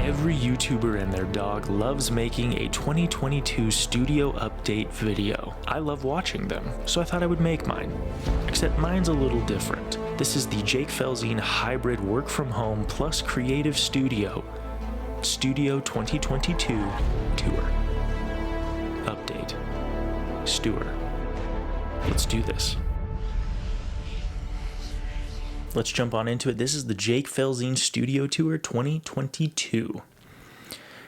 Every YouTuber and their dog loves making a 2022 studio update video. I love watching them, so I thought I would make mine. Except mine's a little different. This is the Jake Felzine Hybrid Work From Home Plus Creative Studio 2022 Tour. Update. Stewart. Let's do this. Let's jump on into it. This is the Jake Felzine Studio Tour 2022.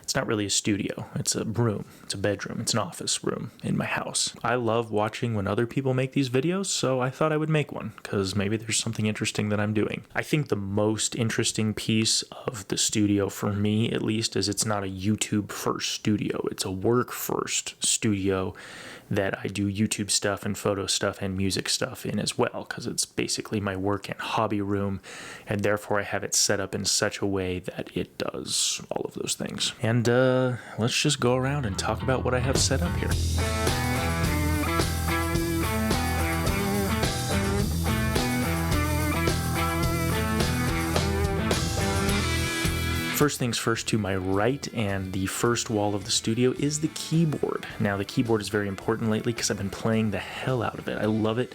It's not really a studio. It's a room. It's a bedroom. It's an office room in my house. I love watching when other people make these videos, so I thought I would make one because maybe there's something interesting that I'm doing. I think the most interesting piece of the studio, for me at least, is it's not a YouTube first studio. It's a work first studio that I do YouTube stuff and photo stuff and music stuff in as well, because it's basically my work and hobby room, and therefore I have it set up in such a way that it does all of those things. And let's just go around and talk about what I have set up here. First things first, to my right and the first wall of the studio is the keyboard. Now, the keyboard is very important lately because I've been playing the hell out of it. I love it.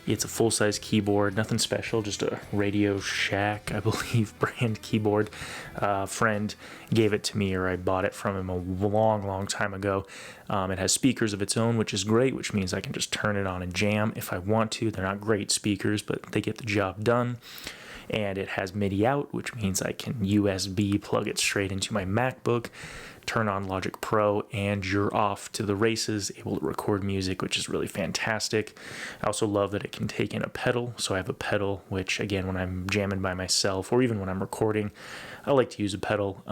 It's a full-size keyboard, nothing special, just a Radio Shack, I believe, brand keyboard. A friend gave it to me, or I bought it from him a long time ago. It has speakers of its own, which is great, which means I can just turn it on and jam if I want to. They're not great speakers, but they get the job done. And it has MIDI out, which means I can USB plug it straight into my MacBook, turn on Logic Pro, and you're off to the races, able to record music, which is really fantastic. I also love that it can take in a pedal, so I have a pedal, which again, when I'm jamming by myself, or even when I'm recording, I like to use a pedal.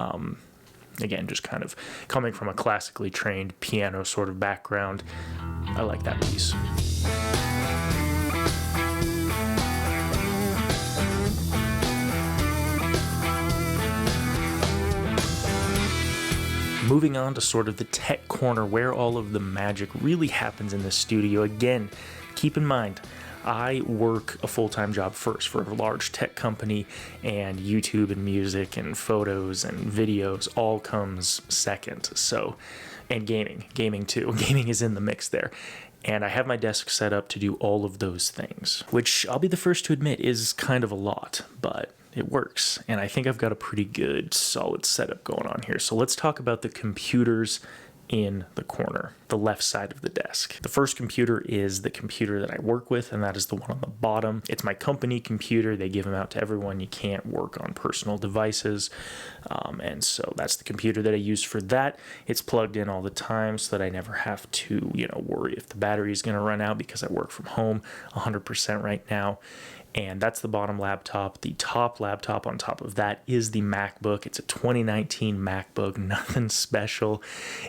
Again, just kind of coming from a classically trained piano sort of background, I like that piece. Moving on to sort of the tech corner where all of the magic really happens in the studio. Again, keep in mind, I work a full-time job first for a large tech company, and YouTube and music and photos and videos all comes second. So, and gaming too. Gaming is in the mix there. And I have my desk set up to do all of those things, which I'll be the first to admit is kind of a lot, but it works. And I think I've got a pretty good, solid setup going on here. So let's talk about the computers in the corner, the left side of the desk. The first computer is the computer that I work with, and that is the one on the bottom. It's my company computer. They give them out to everyone. You can't work on personal devices. And so that's the computer that I use for that. It's plugged in all the time so that I never have to, worry if the battery is going to run out, because I work from home 100% right now. And that's the bottom laptop. The top laptop on top of that is the MacBook. It's a 2019 MacBook, nothing special.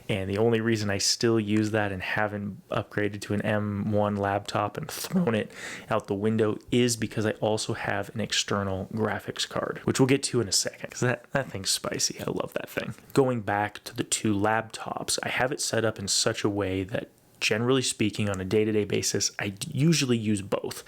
And the only reason I still use that and haven't upgraded to an M1 laptop and thrown it out the window is because I also have an external graphics card, which we'll get to in a second, because that thing's spicy. I love that thing. Going back to the two laptops, I have it set up in such a way that, generally speaking, on a day-to-day basis, I usually use both,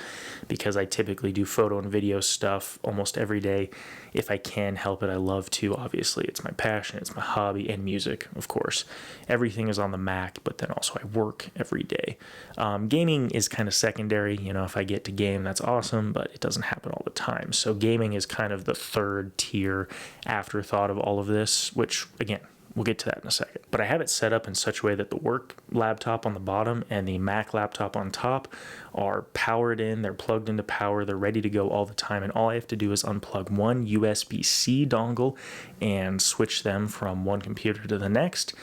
because I typically do photo and video stuff almost every day. If I can help it, I love to. Obviously, it's my passion, it's my hobby, and music, of course. Everything is on the Mac, but then also I work every day. Gaming is kind of secondary. If I get to game, that's awesome, but it doesn't happen all the time. So gaming is kind of the third tier afterthought of all of this, which, again, we'll get to that in a second. But I have it set up in such a way that the work laptop on the bottom and the Mac laptop on top are powered in, they're plugged into power, they're ready to go all the time, and all I have to do is unplug one USB-C dongle and switch them from one computer to the next.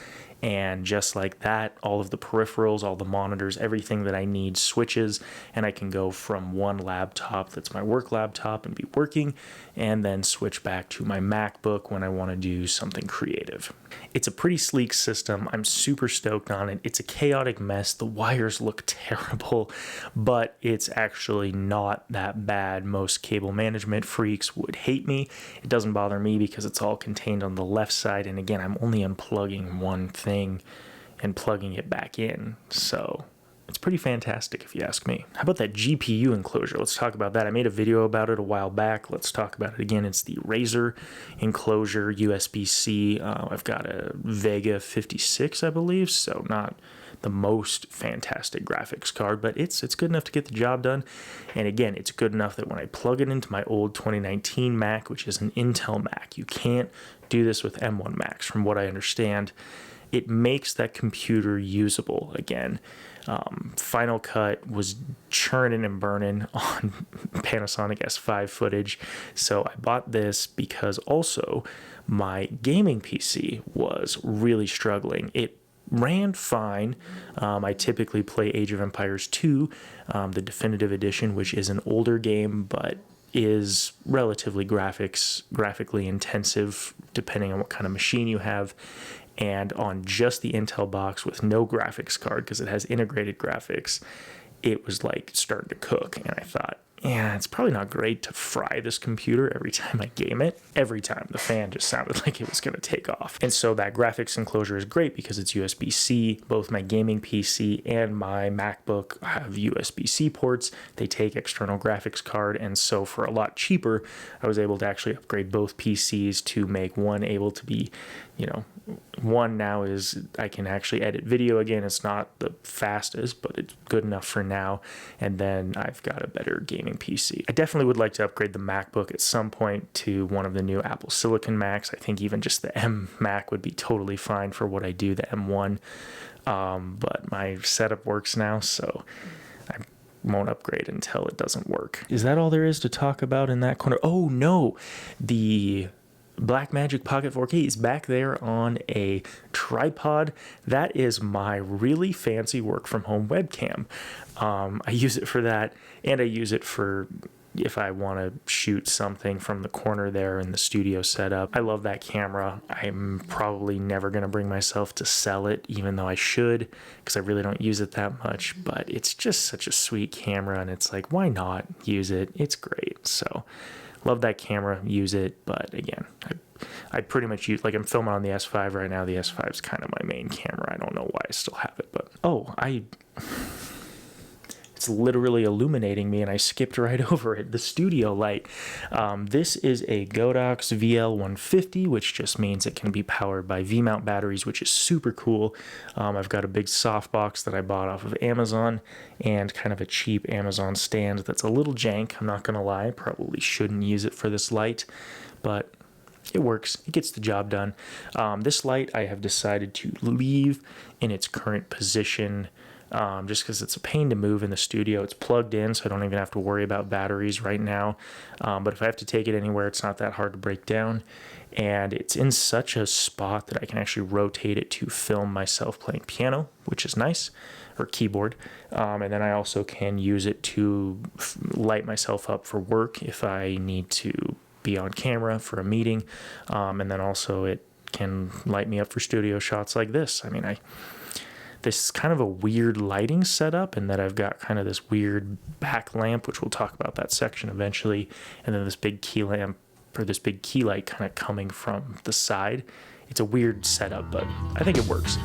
And just like that, all of the peripherals, all the monitors, everything that I need switches, and I can go from one laptop that's my work laptop and be working, and then switch back to my MacBook when I want to do something creative. It's a pretty sleek system. I'm super stoked on it. It's a chaotic mess. The wires look terrible, but it's actually not that bad. Most cable management freaks would hate me. It doesn't bother me because it's all contained on the left side, and again, I'm only unplugging one thing and plugging it back in. So it's pretty fantastic if you ask me. How about that GPU enclosure? Let's talk about that. I made a video about it a while back. Let's talk about it again. It's the Razer enclosure USB-C. I've got a Vega 56, I believe, so not the most fantastic graphics card, but it's good enough to get the job done. And again, it's good enough that when I plug it into my old 2019 Mac, which is an Intel Mac, you can't do this with M1 Macs, from what I understand. It makes that computer usable again. Final Cut was churning and burning on Panasonic S5 footage, so I bought this because also my gaming PC was really struggling. It ran fine. I typically play Age of Empires 2, the definitive edition, which is an older game, but is relatively graphically intensive depending on what kind of machine you have. And on just the Intel box with no graphics card, because it has integrated graphics, it was like starting to cook. And I thought, yeah, it's probably not great to fry this computer every time I game it. Every time the fan just sounded like it was going to take off. And so that graphics enclosure is great because it's USB-C. Both my gaming PC and my MacBook have USB-C ports. They take external graphics card. And so for a lot cheaper, I was able to actually upgrade both PCs to make one able to be, one now is I can actually edit video again. It's not the fastest, but it's good enough for now. And then I've got a better gaming PC. I definitely would like to upgrade the MacBook at some point to one of the new Apple Silicon Macs. I think even just the M Mac would be totally fine for what I do, the M1. But my setup works now, so I won't upgrade until it doesn't work. Is that all there is to talk about in that corner? Oh no, the Blackmagic Pocket 4K is back there on a tripod. That is my really fancy work from home webcam. I use it for that, and I use it for if I want to shoot something from the corner there in the studio setup. I love that camera. I'm probably never going to bring myself to sell it, even though I should, because I really don't use it that much, but it's just such a sweet camera, and it's like, why not use it? It's great. So love that camera, use it, but again, I pretty much use, like I'm filming on the S5 right now. The S5 is kind of my main camera. I don't know why I still have it, but it's literally illuminating me and I skipped right over it. The studio light. This is a Godox VL150, which just means it can be powered by V-mount batteries, which is super cool. I've got a big softbox that I bought off of Amazon and kind of a cheap Amazon stand that's a little jank. I'm not going to lie. Probably shouldn't use it for this light, but it works. It gets the job done. This light I have decided to leave in its current position just because it's a pain to move in the studio. It's plugged in, so I don't even have to worry about batteries right now. But if I have to take it anywhere, it's not that hard to break down. And it's in such a spot that I can actually rotate it to film myself playing piano, which is nice, or keyboard. And then I also can use it to light myself up for work if I need to be on camera for a meeting. And then also it can light me up for studio shots like this. I mean, this is kind of a weird lighting setup, and that I've got kind of this weird back lamp, which we'll talk about that section eventually, and then this big key lamp, or this big key light kind of coming from the side. It's a weird setup, but I think it works.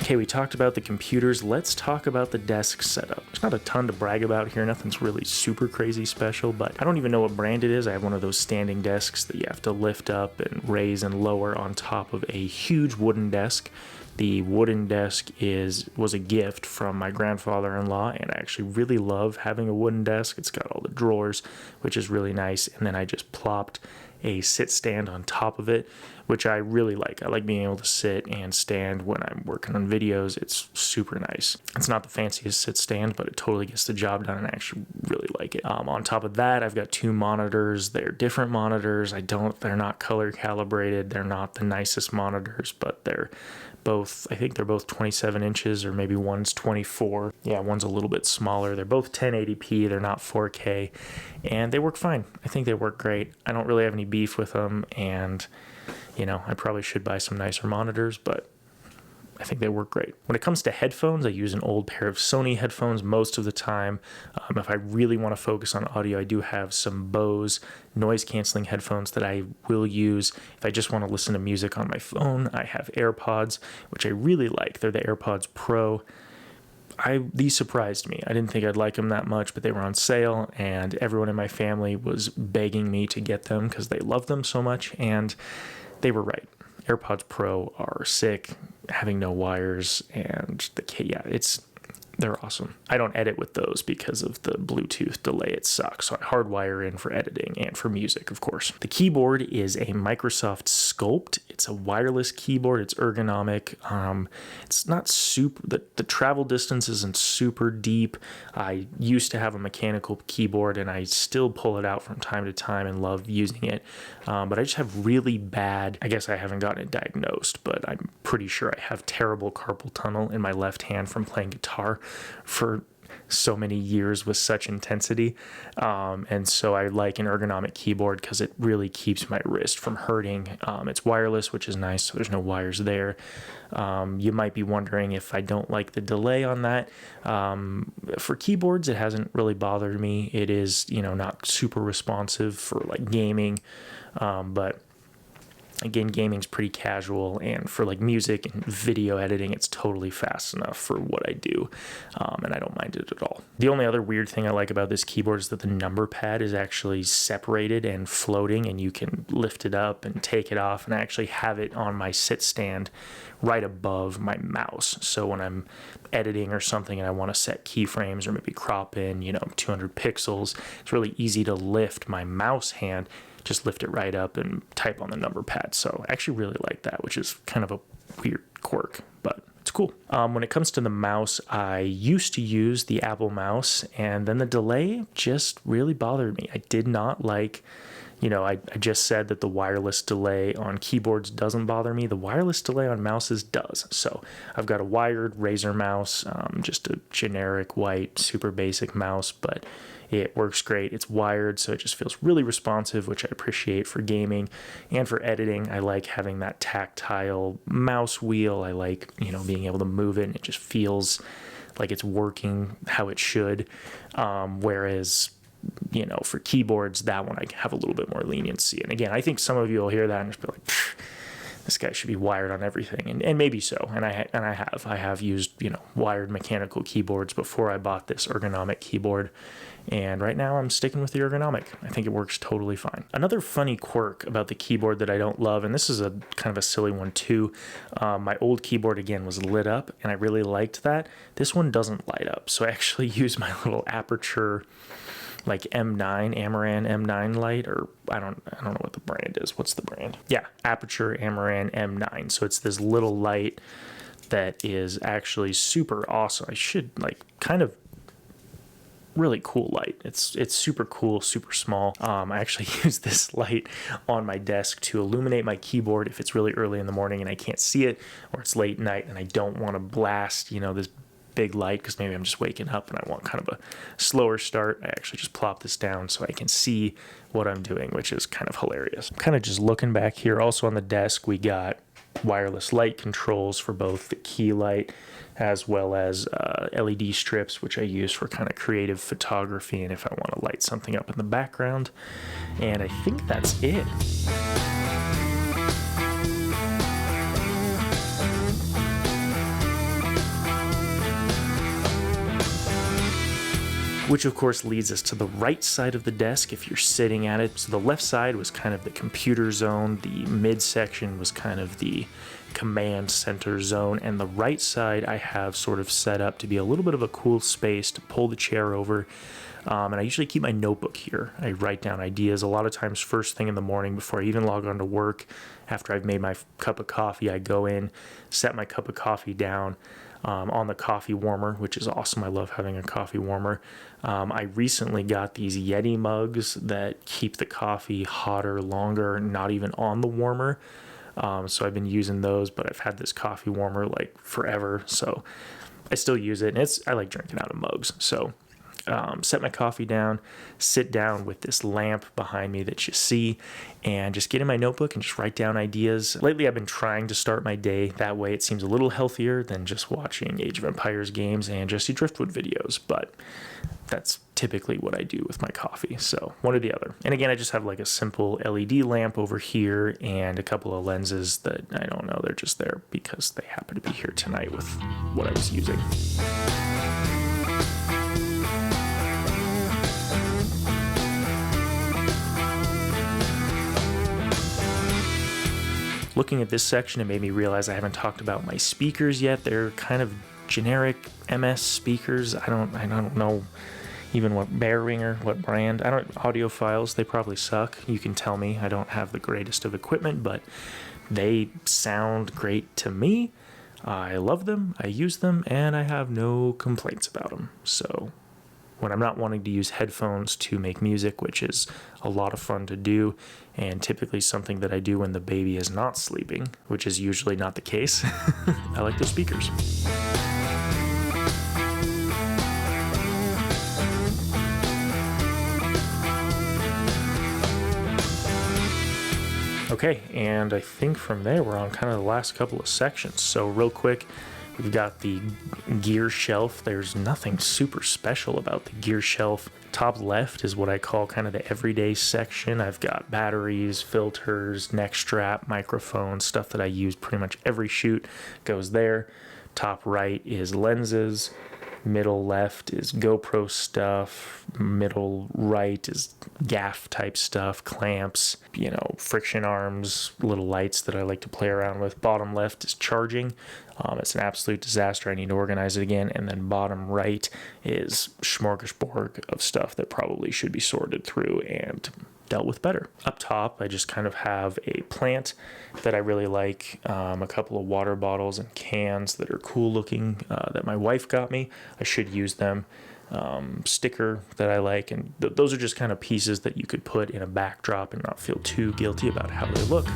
Okay, we talked about the computers. Let's talk about the desk setup. There's not a ton to brag about here. Nothing's really super crazy special, but I don't even know what brand it is. I have one of those standing desks that you have to lift up and raise and lower on top of a huge wooden desk. The wooden desk was a gift from my grandfather-in-law, and I actually really love having a wooden desk. It's got all the drawers, which is really nice, and then I just plopped a sit stand on top of it, which I really like. I like being able to sit and stand when I'm working on videos. It's super nice. It's not the fanciest sit stand, but it totally gets the job done, and I actually really like it. On top of that, I've got two monitors. They're different monitors. They're not color calibrated. They're not the nicest monitors, but they're both, I think they're both 27 inches, or maybe one's 24. Yeah, one's a little bit smaller. They're both 1080p. They're not 4K, and they work fine. I think they work great. I don't really have any beef with them, and I probably should buy some nicer monitors, but I think they work great. When it comes to headphones, I use an old pair of Sony headphones most of the time. If I really want to focus on audio, I do have some Bose noise canceling headphones that I will use. If I just want to listen to music on my phone, I have AirPods, which I really like. They're the AirPods Pro. These surprised me. I didn't think I'd like them that much, but they were on sale, and everyone in my family was begging me to get them because they love them so much, and they were right. AirPods Pro are sick, having no wires, and they're awesome. I don't edit with those because of the Bluetooth delay. It sucks. So I hardwire in for editing and for music, of course. The keyboard is a Microsoft Sculpt. It's a wireless keyboard. It's ergonomic. It's not super, the travel distance isn't super deep. I used to have a mechanical keyboard and I still pull it out from time to time and love using it. But I just have really bad, I guess I haven't gotten it diagnosed, but I'm pretty sure I have terrible carpal tunnel in my left hand from playing guitar for so many years with such intensity. And so I like an ergonomic keyboard because it really keeps my wrist from hurting. It's wireless, which is nice, so there's no wires there. You might be wondering if I don't like the delay on that. For keyboards, it hasn't really bothered me. It is, not super responsive for like gaming, but again, gaming's pretty casual, and for like music and video editing, it's totally fast enough for what I do, and I don't mind it at all. The only other weird thing I like about this keyboard is that the number pad is actually separated and floating, and you can lift it up and take it off, and I actually have it on my sit stand right above my mouse. So when I'm editing or something and I want to set keyframes or maybe crop in, 200 pixels, it's really easy to lift my mouse hand, just lift it right up and type on the number pad. So I actually really like that, which is kind of a weird quirk, but it's cool. When it comes to the mouse, I used to use the Apple mouse, and then the delay just really bothered me. I did not like, I just said that the wireless delay on keyboards doesn't bother me. The wireless delay on mouses does. So I've got a wired Razer mouse, just a generic white, super basic mouse, but it works great. It's wired, so it just feels really responsive, which I appreciate for gaming and for editing. I like having that tactile mouse wheel. I like, being able to move it, and it just feels like it's working how it should. Whereas, for keyboards, that one I have a little bit more leniency. And again, I think some of you will hear that and just be like, this guy should be wired on everything, and maybe so. And I have used wired mechanical keyboards before I bought this ergonomic keyboard, and right now I'm sticking with the ergonomic. I think it works totally fine. Another funny quirk about the keyboard that I don't love, and this is a kind of a silly one too. My old keyboard again was lit up, and I really liked that. This one doesn't light up, so I actually use my little Aperture like M9, Amaran M9 light, or I don't know what the brand is. What's the brand? Yeah, Aperture Amaran M9. So it's this little light that is actually super awesome. I should kind of really cool light. It's super cool, super small. I actually use this light on my desk to illuminate my keyboard if it's really early in the morning and I can't see it, or it's late night and I don't want to blast, this big light because maybe I'm just waking up and I want kind of a slower start. I actually just plop this down so I can see what I'm doing, which is kind of hilarious. I'm kind of just looking back here. Also on the desk, we got wireless light controls for both the key light as well as LED strips, which I use for kind of creative photography and if I want to light something up in the background. And I think that's it. Which of course leads us to the right side of the desk if you're sitting at it. So the left side was kind of the computer zone, the midsection was kind of the command center zone, and the right side I have sort of set up to be a little bit of a cool space to pull the chair over. And I usually keep my notebook here. I write down ideas a lot of times first thing in the morning before I even log on to work. After I've made my cup of coffee, I go in, set my cup of coffee down on the coffee warmer, which is awesome. I love having a coffee warmer. I recently got these Yeti mugs that keep the coffee hotter longer, not even on the warmer. So I've been using those, but I've had this coffee warmer like forever. So I still use it, and I like drinking out of mugs. So set my coffee down, sit down with this lamp behind me that you see, and just get in my notebook and just write down ideas. Lately, I've been trying to start my day that way. It seems a little healthier than just watching Age of Empires games and Jesse Driftwood videos, but that's typically what I do with my coffee. So one or the other. And again, I just have like a simple LED lamp over here and a couple of lenses that I don't know. They're just there because they happen to be here tonight with what I was using. Looking at this section, it made me realize I haven't talked about my speakers yet. They're kind of generic MS speakers. I don't know even what Behringer, what brand. Audiophiles, they probably suck. You can tell me. I don't have the greatest of equipment, but they sound great to me. I love them, I use them, and I have no complaints about them. So when I'm not wanting to use headphones to make music, which is a lot of fun to do, and typically something that I do when the baby is not sleeping, which is usually not the case, I like those speakers. Okay, and I think from there we're on kind of the last couple of sections. So real quick, we've got the gear shelf. There's nothing super special about the gear shelf. Top left is what I call kind of the everyday section. I've got batteries, filters, neck strap, microphones, stuff that I use pretty much every shoot goes there. Top right is lenses. Middle left is GoPro stuff. Middle right is gaff type stuff, clamps, friction arms, little lights that I like to play around with. Bottom left is charging. It's an absolute disaster. I need to organize it again. And then bottom right is smorgasbord of stuff that probably should be sorted through and dealt with better. Up top, I just kind of have a plant that I really like, a couple of water bottles and cans that are cool looking that my wife got me. I should use them. Sticker that I like, and those are just kind of pieces that you could put in a backdrop and not feel too guilty about how they look.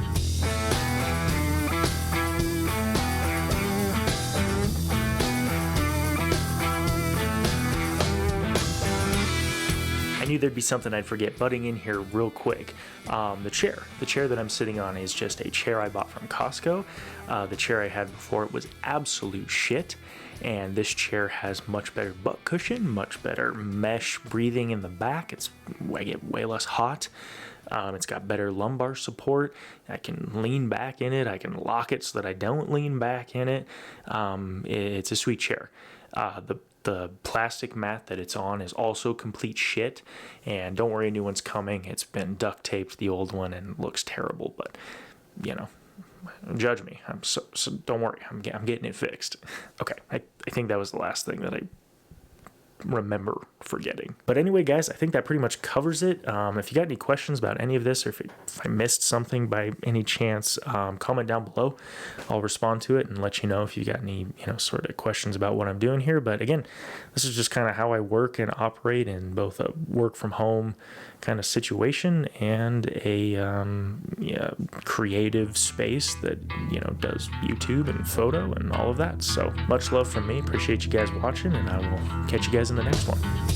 I knew there'd be something I'd forget butting in here real quick. The chair that I'm sitting on is just a chair I bought from Costco. The chair I had before, it was absolute shit, and this chair has much better butt cushion, much better mesh breathing in the back. I get way less hot. It's got better lumbar support. I can lean back in it. I can lock it so that I don't lean back in it. It's a sweet chair. The plastic mat that it's on is also complete shit, and don't worry, a new one's coming. It's been duct taped, the old one, and looks terrible, but judge me. So don't worry, I'm getting it fixed. Okay, I think that was the last thing that I remember forgetting. But anyway, guys, I think that pretty much covers it. If you got any questions about any of this, or if I missed something by any chance, comment down below. I'll respond to it and let you know if you got any, sort of questions about what I'm doing here. But again, this is just kind of how I work and operate in both a work from home kind of situation and a creative space that does YouTube and photo and all of that. So much love from me. Appreciate you guys watching, and I will catch you guys in the next one.